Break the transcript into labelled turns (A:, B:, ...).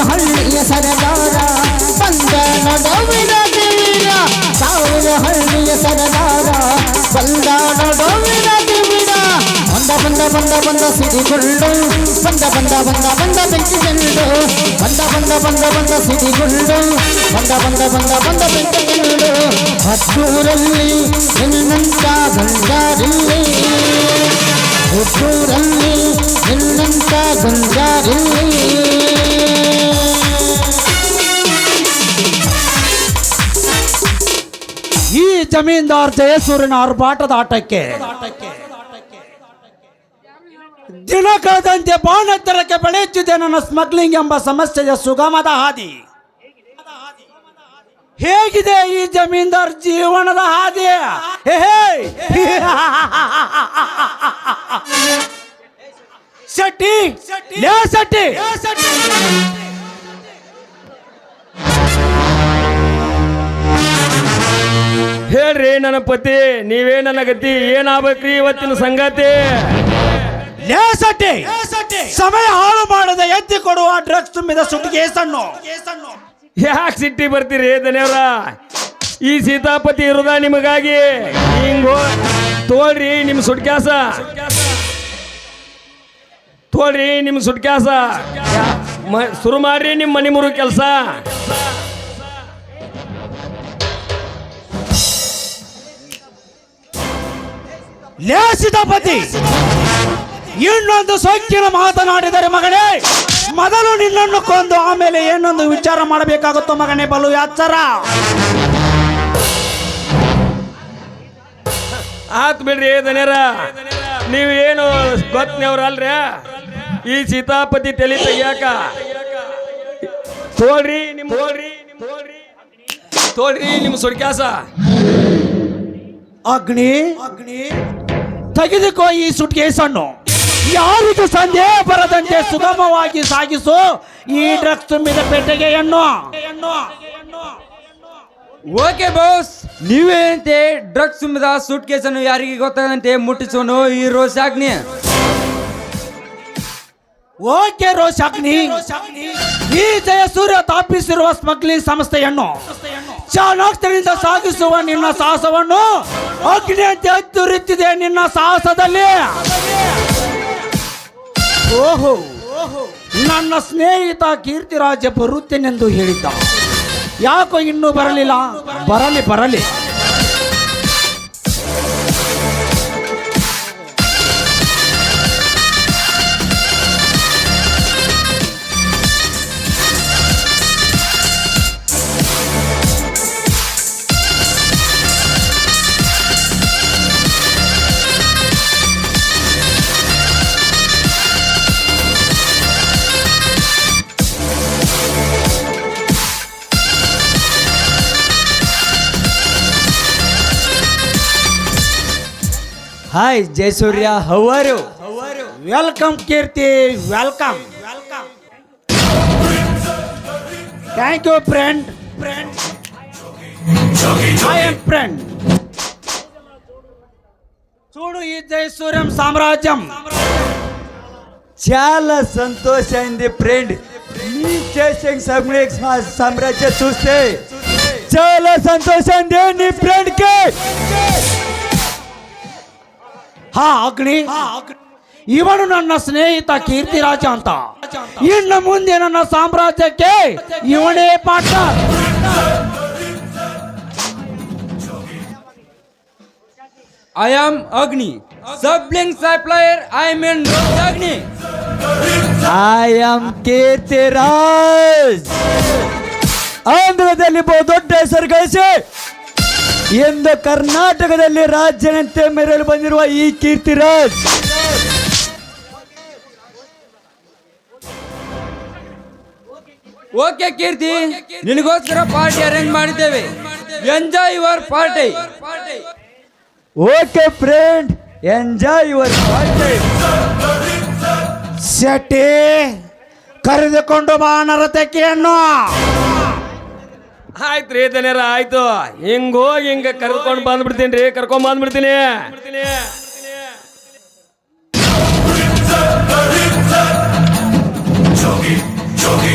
A: ಹಳ್ಳಿಯ ಸರದಾರ ಬಂದ ನಡುವಿನ ದಿವಿರ ಸಾವಿರ ಹಳ್ಳಿಯ ಸರದಾರ ಬಂದ ನಡುವಿನ ದಿವಿರ ಬಂದ ಬಂದ ಬಂದ ಬಂದ ಸಿಡಿಗುಳ್ಳು ಬಂದ ಬಂದ ಬಂದ ಬಂದ ಬೆಂಕಿ ಚೆಂಡು ಬಂದ ಬಂದ ಬಂದ ಬಂದ ಸಿಡಿಗುಳ್ಳು ಬಂದ ಬಂದ ಬಂದ ಬಂದ ಬೆಂಕಿ ಚೆಂಡು ಹತ್ತೂರಲ್ಲಿ ನಿನ್ನಂತ ಗಂಜಾರಿಲ್ಲಿ ಹುಟ್ಟೂರಲ್ಲಿ ನಿನ್ನಂತ ಗಂಜಾರಿಲ್ಲಿ
B: ಈ ಜಮೀನ್ದಾರ್ ಜಯಸೂರ್ಯನ ಆರ್ಭಾಟದ ಆಟಕ್ಕೆ ದಿನ ಕಳೆದಂತೆ ಬಾಣೆತ್ತರಕ್ಕೆ ಬೆಳೆಯುತ್ತಿದೆ ನನ್ನ ಸ್ಮಗ್ಲಿಂಗ್ ಎಂಬ ಸಮಸ್ಯೆಯ ಸುಗಮದ ಹಾದಿ. ಹೇಗಿದೆ ಈ ಜಮೀನ್ದಾರ್ ಜೀವನದ ಹಾದಿ? ಶೆಟ್ಟಿ ಶೆಟ್ಟಿ
C: ಹೇಳ್ರಿ ನನ್ನ ಪತಿ, ನೀವೇ ನನ್ನ ಗತಿ, ಏನಾಗ್ಬೇಕ್ರಿ ಇವತ್ತಿನ ಸಂಗತಿ?
B: ಸಮಯ ಹಾಳು ಮಾಡದೆ ಎತ್ತಿ ಕೊಡುವ ಡ್ರಗ್ಸ್ ತುಂಬಿದ ಸುಟ್ಟಿಗೆ ಸಣ್ಣು.
C: ಯಾಕೆ ಸಿಟ್ಟಿ ಬರ್ತೀರಿ ದನಿಯವ್ರ? ಈ ಸೀತಾಪತಿ ಇರುದ ನಿಮಗಾಗಿ. ಹಿಂಗ ತೋಳ್ರಿ ನಿಮ್ ಸುಟ್ಕ್ಯಾಸ, ತೋಳ್ರಿ ನಿಮ್ ಸುಟ್ಕ್ಯಾಸ, ಶುರು ಮಾಡ್ರಿ ನಿಮ್ ಮನಿ ಮುರು ಕೆಲಸ.
B: ಸೀತಾಪತಿ, ಇನ್ನೊಂದು ಸೊಕ್ಕಿನ ಮಾತನಾಡಿದರೆ ಮಗನೇ, ಮೊದಲು ನಿನ್ನನ್ನು ಕೊಂದು ಆಮೇಲೆ ಏನೊಂದು ವಿಚಾರ ಮಾಡಬೇಕಾಗುತ್ತೋ ಮಗನೇ, ಬಲು ಎಚ್ಚರ.
C: ಆತ್ ಬಿಡ್ರಿ ದನಿಯರ, ನೀವೇನು ಗೊತ್ತವ್ರ ಅಲ್ರಿ. ಈ ಸೀತಾಪತಿ ತಲೆ ತೆಗಿಯಾಕ ತೋಳ್ರಿ ನಿಮ್ ಸುಡ್ಕ್ಯಾಸ.
B: ಅಗ್ನಿ ತೆಗೆದುಕೋ ಈ ಸುಟ್ಕೇಸನ್ನು. ಯಾರಿಗೂ ಸಂದೇಹ ಬರದಂತೆ ಸುಗಮವಾಗಿ ಸಾಗಿಸು ಈ ಡ್ರಗ್ಸ್ ತುಂಬಿದ ಪೆಟ್ಟಿಗೆಯನ್ನು.
D: ಓಕೆ ಬಾಸ್, ನೀವೇನಂತೆ ಡ್ರಗ್ಸ್ ತುಂಬಿದ ಸೂಟ್ ಕೇಸನ್ನು ಯಾರಿಗೆ ಗೊತ್ತಾಗಂತೆ ಮುಟ್ಟಿಸೋನು ಈ ರೋಷಾಗ್ನಿ.
B: ಓಕೆ ರೋಷಾಗ್ನಿ, ಈ ಜಯಸೂರ್ಯ ಸ್ಥಾಪಿಸಿರುವ ಸ್ಮಗ್ಲಿಂಗ್ ಸಂಸ್ಥೆಯನ್ನು ಚಾಣಾಕ್ಷರಿಂದ ಸಾಗಿಸುವ ನಿನ್ನ ಸಾಹಸವನ್ನು ಅಗ್ನಿಯಂತೆ ಹತ್ತುರಿತಿದೆ ನಿನ್ನ ಸಾಹಸದಲ್ಲಿ. ಓಹೋ, ನನ್ನ ಸ್ನೇಹಿತ ಕೀರ್ತಿರಾಜ ಬರುತ್ತೇನೆಂದು ಹೇಳಿದ್ದ, ಯಾಕೋ ಇನ್ನೂ ಬರಲಿಲ್ಲ? ಬರಲಿ.
D: Hi Jayasurya, how are you?
B: Welcome Keerthi, welcome. Thank you friend. I am friend. చూడు ఈ జయసూర్యం సామ్రాజ్యం.
D: చాలా సంతోషమైంది ఫ్రెండ్, నీ చేసే సామ్రాజ్య చూస్తే చాలా సంతోషమైంది నీ ఫ్రెండ్ కి.
B: ಹಾ ಅಗ್ನಿ, ಇವನು ನನ್ನ ಸ್ನೇಹಿತ ಕೀರ್ತಿರಾಜ ಅಂತ. ಇನ್ನು ಮುಂದೆ ನನ್ನ ಸಾಮ್ರಾಜ್ಯಕ್ಕೆ ಇವನೇ partner.
D: I am Agni, Subling supplier. I mean Agni. I am Keerthiraj. ಆಂಧ್ರದಲ್ಲಿ ದೊಡ್ಡ ಹೆಸರು ಗಳಿಸಿ ಎಂದು ಕರ್ನಾಟಕದಲ್ಲಿ ರಾಜ್ಯನಂತೆ ಮೆರೆಯಲು ಬಂದಿರುವ ಈ ಕೀರ್ತಿರಾಜ್
E: ಓಕೆ ಕೀರ್ತಿ, ನಿನಗೋಸ್ಕರ ಪಾರ್ಟಿ ಅರೇಂಜ್ ಮಾಡಿದ್ದೇವೆ. Enjoy your party.
D: Okay friend, enjoy your party.
B: Shetty ಕರೆದುಕೊಂಡು ಬಾ ನರತಕಿಯನ್ನು.
C: ಆಯ್ತು ರೀ ದನಿಯರ, ಆಯ್ತು. ಹಿಂಗ ಹೋಗಿ ಹಿಂಗ ಕರ್ಕೊಂಡು ಬಂದ್ಬಿಡ್ತೀನಿ ರೀ, ಕರ್ಕೊಂಡ್ ಬಂದ್ಬಿಡ್ತೀನಿ.
F: Jogi,